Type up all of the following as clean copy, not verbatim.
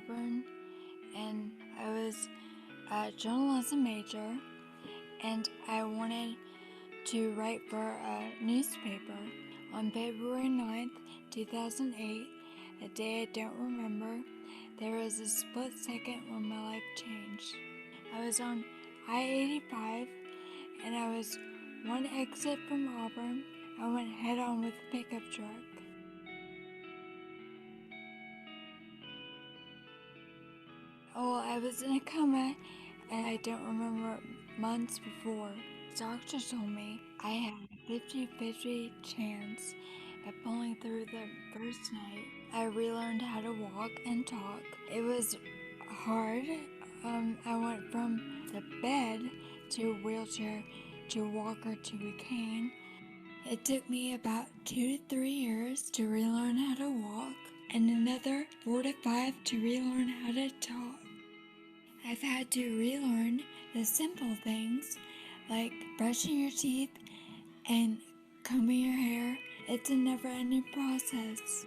Auburn, and I was a journalism major, and I wanted to write for a newspaper. On February 9th, 2008, a day I don't remember, there was a split second when my life changed. I was on I-85, and I was one exit from Auburn. I went head-on with a pickup truck. Well, I was in a coma, and I don't remember months before. The doctor told me I had a 50-50 chance of pulling through the first night. I relearned how to walk and talk. It was hard. I went from the bed to a wheelchair to a walker to a cane. It took me about 2 to 3 years to relearn how to walk, and another 4 to 5 to relearn how to talk. I've had to relearn the simple things like brushing your teeth and combing your hair. It's a never-ending process.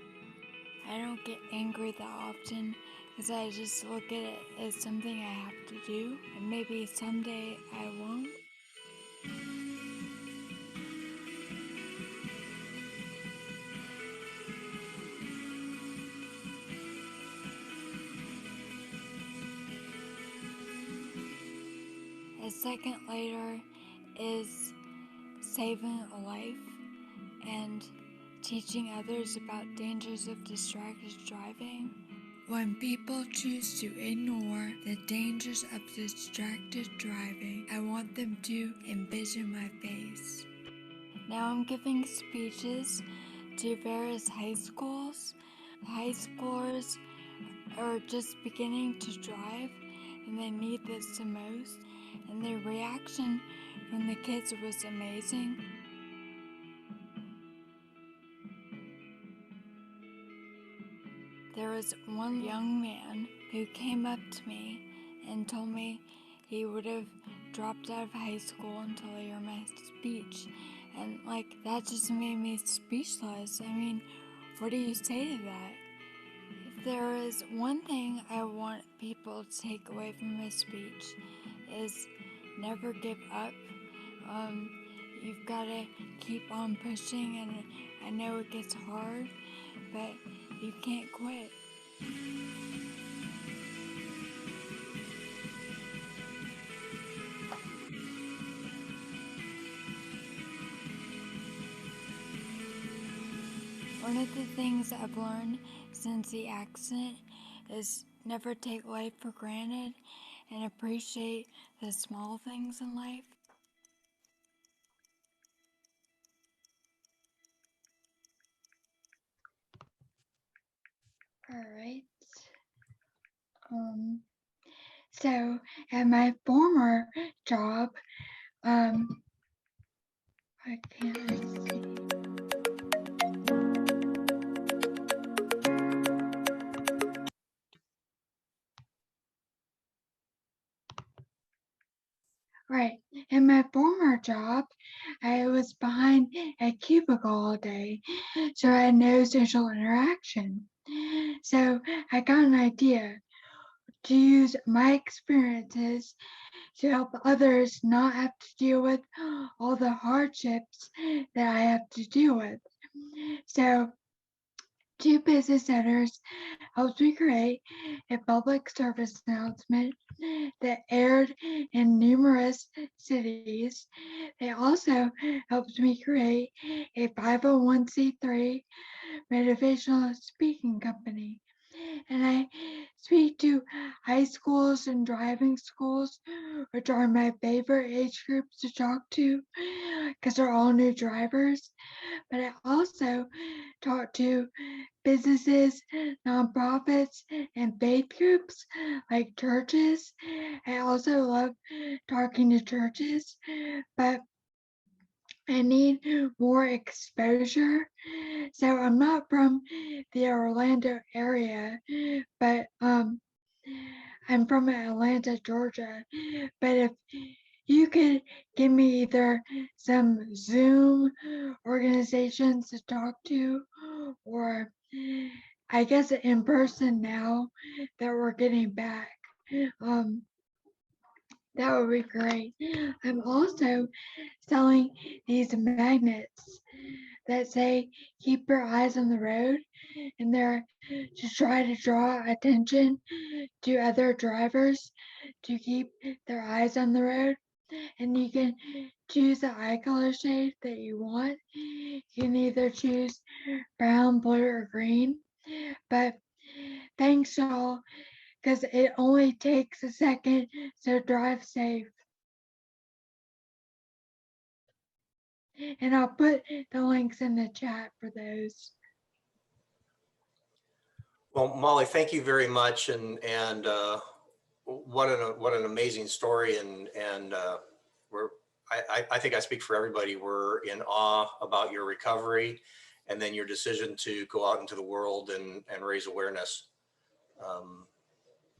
I don't get angry that often because I just look at it as something I have to do, and maybe someday I won't. A second later is saving a life and teaching others about dangers of distracted driving. When people choose to ignore the dangers of distracted driving, I want them to envision my face. Now I'm giving speeches to various high schools. High schoolers are just beginning to drive, and they need this the most, and the reaction from the kids was amazing. There was one young man who came up to me and told me he would have dropped out of high school until he heard my speech, and that just made me speechless. I mean, what do you say to that? If there is one thing I want people to take away from my speech, is never give up. You've got to keep on pushing, and I know it gets hard, but you can't quit. One of the things I've learned since the accident is never take life for granted and appreciate the small things in life. All right. So at my former job, I can't really see. Right. In my former job, I was behind a cubicle all day, so I had no social interaction. So I got an idea to use my experiences to help others not have to deal with all the hardships that I have to deal with. So, two business owners helped me create a public service announcement that aired in numerous cities. They also helped me create a 501c3 motivational speaking company. And I speak to high schools and driving schools, which are my favorite age groups to talk to because they're all new drivers. But I also talk to businesses, nonprofits, and faith groups like churches. I also love talking to churches, but I need more exposure. So I'm not from the Orlando area, but I'm from Atlanta, Georgia. But if you could give me either some Zoom organizations to talk to, or I guess in person now that we're we're getting back. Um, that would be great. I'm also selling these magnets that say keep your eyes on the road, and they're to try to draw attention to other drivers to keep their eyes on the road. And you can choose the eye color shade that you want. You can either choose brown, blue, or green. But thanks y'all, because it only takes a second, so drive safe. And I'll put the links in the chat for those. Well, Molly, thank you very much, and what an amazing story, and I think I speak for everybody. We're in awe about your recovery, and then your decision to go out into the world and raise awareness.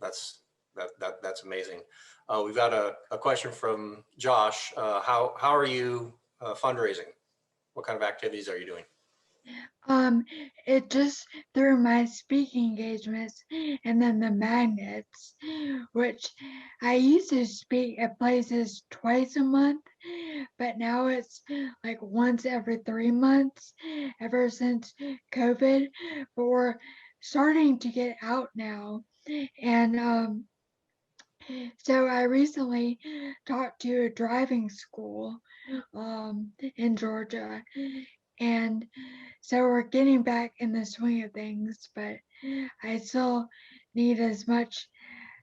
That's amazing. We've got a question from Josh. How are you fundraising? What kind of activities are you doing? It just through my speaking engagements and then the magnets, which I used to speak at places twice a month, but now it's like once every 3 months ever since COVID. But we're starting to get out now. And so I recently talked to a driving school in Georgia, and so we're getting back in the swing of things, but I still need as much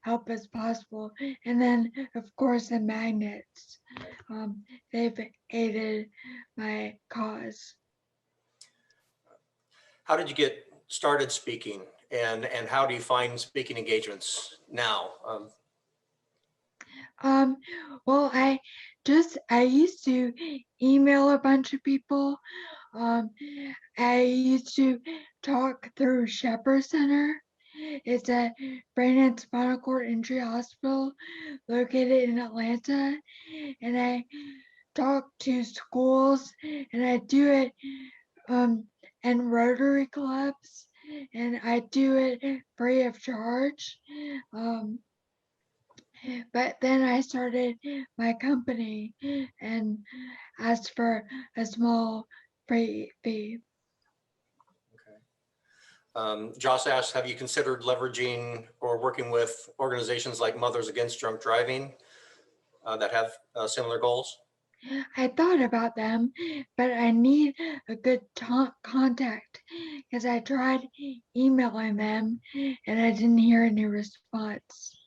help as possible. And then, of course, the magnets, they've aided my cause. How did you get started speaking, and how do you find speaking engagements now? Um, well, I used to email a bunch of people. Um, I used to talk through Shepherd Center. It's a brain and spinal cord injury hospital located in Atlanta, and I talk to schools, and I do it in Rotary clubs, and I do it free of charge. Um, but then I started my company and asked for a small free fee. Josh asks, have you considered leveraging or working with organizations like Mothers Against Drunk Driving that have similar goals? I thought about them, but I need a good contact because I tried emailing them and I didn't hear any response.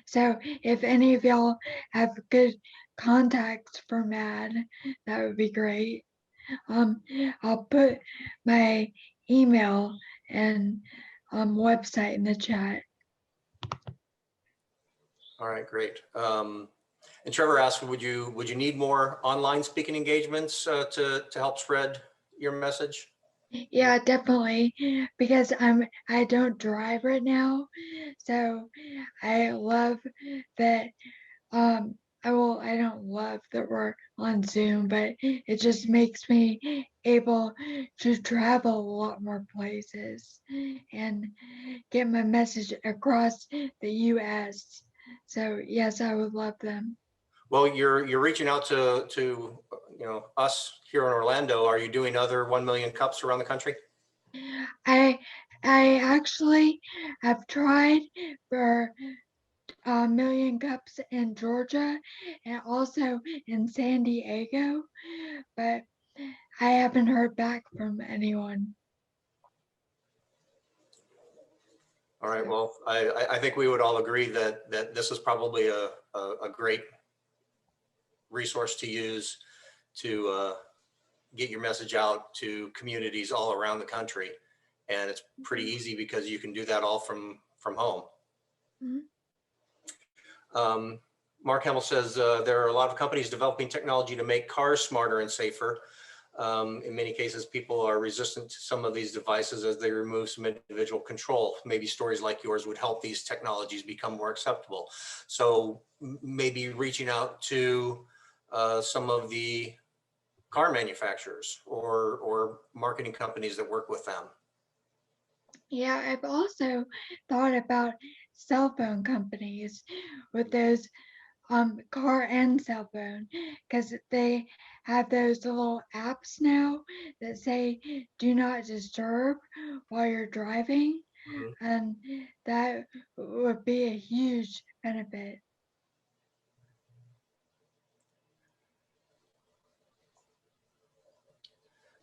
So if any of y'all have good contacts for MAD, that would be great. I'll put my email and website in the chat. All right, great. And Trevor asked, would you need more online speaking engagements to help spread your message? Yeah, definitely, because I don't drive right now, so I love that. I don't love that we're on Zoom, but it just makes me able to travel a lot more places and get my message across the U.S. So yes, I would love them. Well, you're reaching out to us here in Orlando. Are you doing other 1 million cups around the country? I I actually have tried for a million cups in Georgia and also in San Diego, but I haven't heard back from anyone. All right. Well, I think we would all agree that this is probably a great resource to use to get your message out to communities all around the country, and it's pretty easy because you can do that all from home. Mm-hmm. Mark Hamill says there are a lot of companies developing technology to make cars smarter and safer. In many cases, people are resistant to some of these devices as they remove some individual control. Maybe stories like yours would help these technologies become more acceptable. So maybe reaching out to some of the car manufacturers or marketing companies that work with them. Yeah, I've also thought about cell phone companies with those car and cell phone, because they have those little apps now that say do not disturb while you're driving, Mhm. and that would be a huge benefit.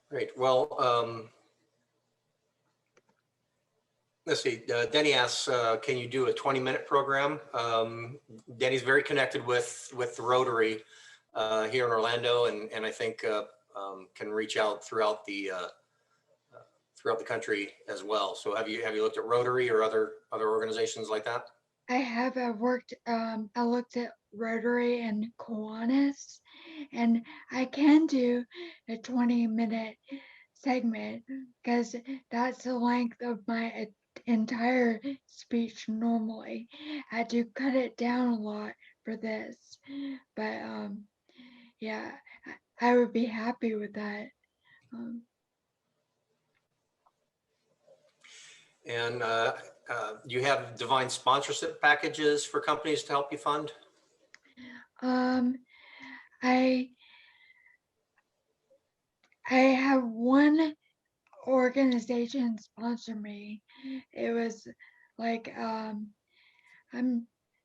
Great. Well, let's see. Denny asks, can you do a 20-minute program? Denny's very connected with the Rotary here in Orlando, and I think can reach out throughout the country as well. So have you looked at Rotary or other organizations like that? I have I looked at Rotary and Kiwanis, and I can do a 20-minute segment because that's the length of my entire speech normally. I had to cut it down a lot for this, but yeah, I would be happy with that. Um, And do you have divine sponsorship packages for companies to help you fund? um, I I have one organization sponsor me. It was like I'm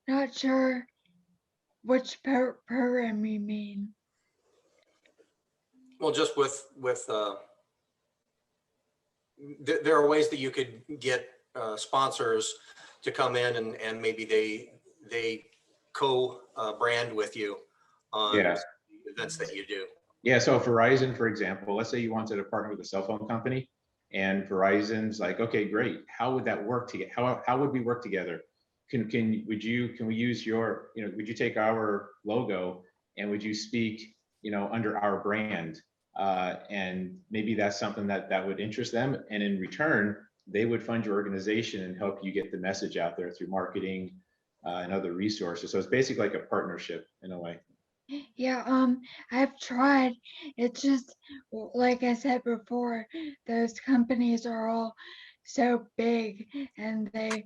not sure which program you mean. Well, just with there are ways that you could get sponsors to come in and maybe they co-brand with you on Yeah. events that you do. Yeah. So Verizon, for example, let's say you wanted to partner with a cell phone company and Verizon's like, okay, great. How would that work together? How would we work together? Can we use your, would you take our logo and would you speak, under our brand? And maybe that's something that would interest them. And in return, they would fund your organization and help you get the message out there through marketing and other resources. So it's basically like a partnership in a way. Yeah, I've tried. It's just like I said before, those companies are all so big and they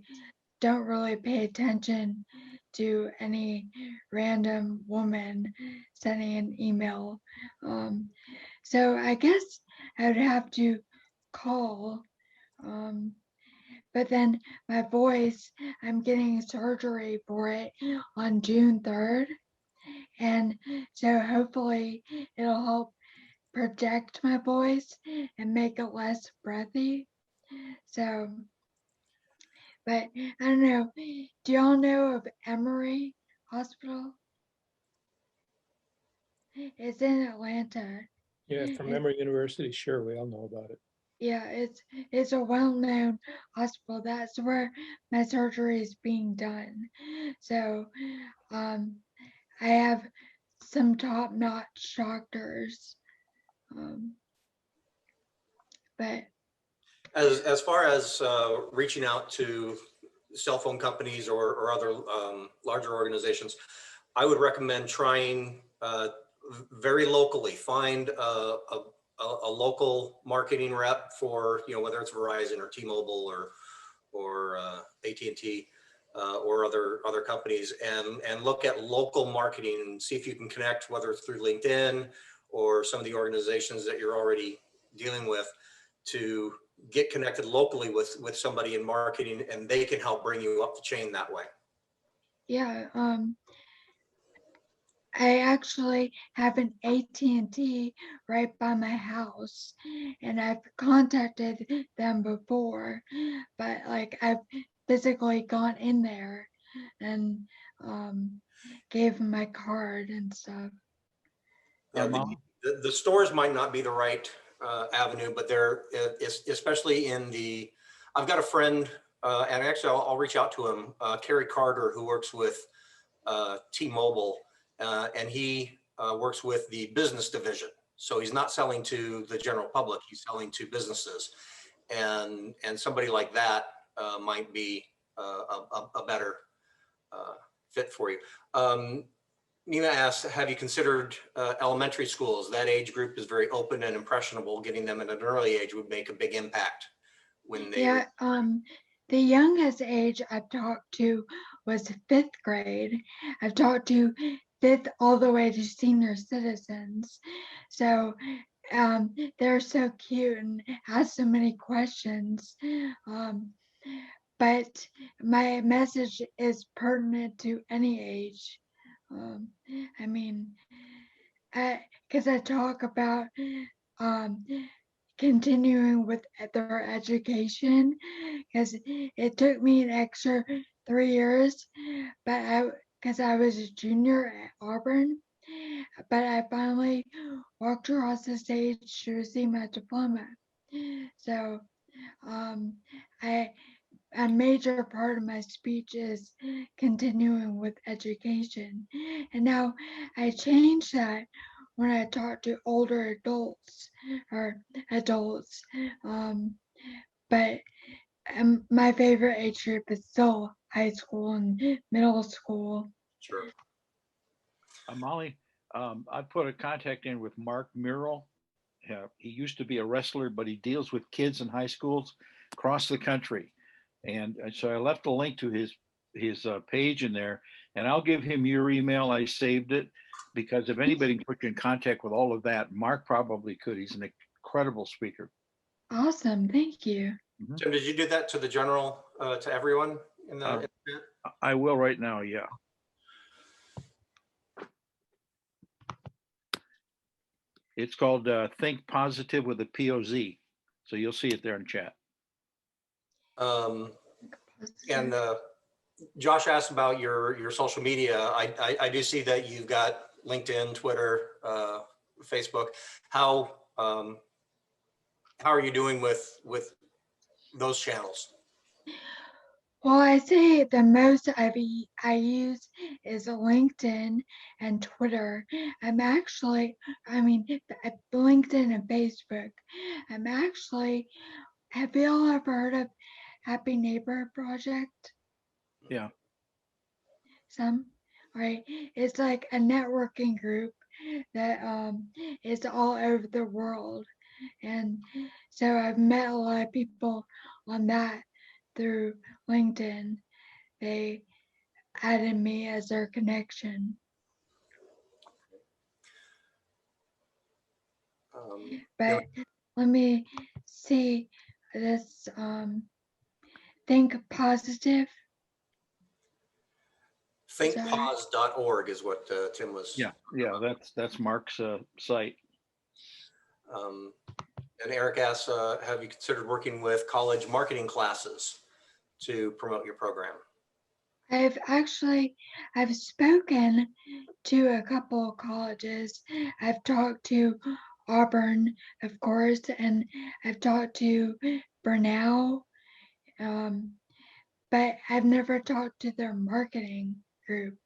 don't really pay attention to any random woman sending an email. So I guess I would have to call. Um, but then my voice, I'm getting surgery for it on June 3rd. And so hopefully it'll help project my voice and make it less breathy. So, but I don't know. Do y'all know of Emory Hospital? It's in Atlanta. Yeah, from It, Emory University, sure, we all know about it. yeah, it's a well-known hospital. That's where my surgery is being done. So, um, I have some top-notch doctors. Um, but As far as reaching out to cell phone companies or other larger organizations, I would recommend trying very locally. Find a local marketing rep for, whether it's Verizon or T-Mobile or AT&T or other companies, and look at local marketing and see if you can connect, whether it's through LinkedIn or some of the organizations that you're already dealing with, to get connected locally with somebody in marketing, and they can help bring you up the chain that way. yeah, I actually have an AT&T right by my house, and I've contacted them before, but like I've physically gone in there and gave them my card and stuff. Yeah, Mom? the stores might not be the right avenue, but they're especially in the. I've got a friend, and actually I'll reach out to him, Kerry Carter, who works with T-Mobile, and he works with the business division. So he's not selling to the general public; he's selling to businesses, and somebody like that might be a better fit for you. Nina asks, have you considered elementary schools? That age group is very open and impressionable. Getting them at an early age would make a big impact when they, Yeah, the youngest age I've talked to was 5th grade. I've talked to 5th all the way to senior citizens. So they're so cute and ask so many questions. But my message is pertinent to any age. I mean, because I talk about um, continuing with their education, because it took me an extra 3 years, but because I was a junior at Auburn, but I finally walked across the stage to receive my diploma. So um, I a major part of my speech is continuing with education. And now I change that when I talk to older adults or adults. But my favorite age group is still high school and middle school. sure. Molly, I put a contact in with Mark Murrell. He used to be a wrestler, but he deals with kids in high schools across the country. And so I left a link to his page in there, and I'll give him your email. I saved it because if anybody can put you in contact with all of that, Mark probably could. He's an incredible speaker. Awesome, thank you. Tim, did you do that to the general, to everyone in the? I will right now. Yeah. It's called Think Positive with a POZ. So you'll see it there in chat. And Josh asked about your social media. I do see that you've got LinkedIn, Twitter, Facebook. How are you doing with those channels? Well, I say the most I use is LinkedIn and Twitter. LinkedIn and Facebook. Have you all ever heard of Happy Neighbor Project? Yeah. Some, right? It's like a networking group that is all over the world. And so I've met a lot of people on that through LinkedIn. They added me as their connection. But let me see this. Think positive. Thinkpause.org is what Tim was. Yeah, that's Mark's site. And Eric asks, have you considered working with college marketing classes to promote your program? I've spoken to a couple of colleges. I've talked to Auburn, of course, and I've talked to Burnell, but I've never talked to their marketing group.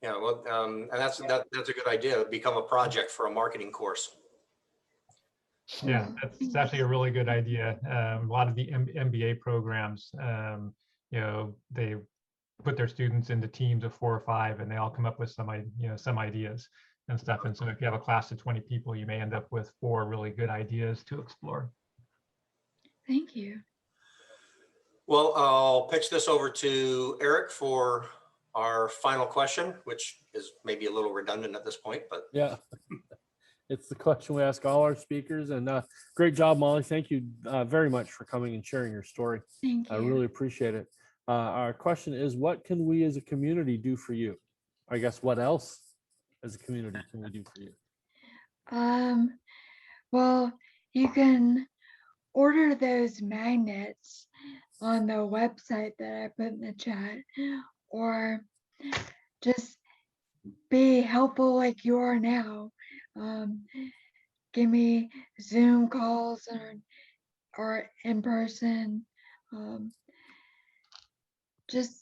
Yeah, well, and that's a good idea. Become a project for a marketing course. Yeah, that's actually a really good idea. A lot of the MBA programs, they put their students into teams of 4 or 5, and they all come up with some ideas and stuff. And so if you have a class of 20 people, you may end up with 4 really good ideas to explore. Thank you. Well, I'll pitch this over to Eric for our final question, which is maybe a little redundant at this point, but yeah. It's the question we ask all our speakers, and great job, Molly. Thank you very much for coming and sharing your story. Thank you. I really appreciate it. Our question is, what can we as a community do for you? I guess what else as a community can we do for you? Well, you can order those magnets on the website that I put in the chat, or just be helpful like you are now. Give me Zoom calls or in person. Just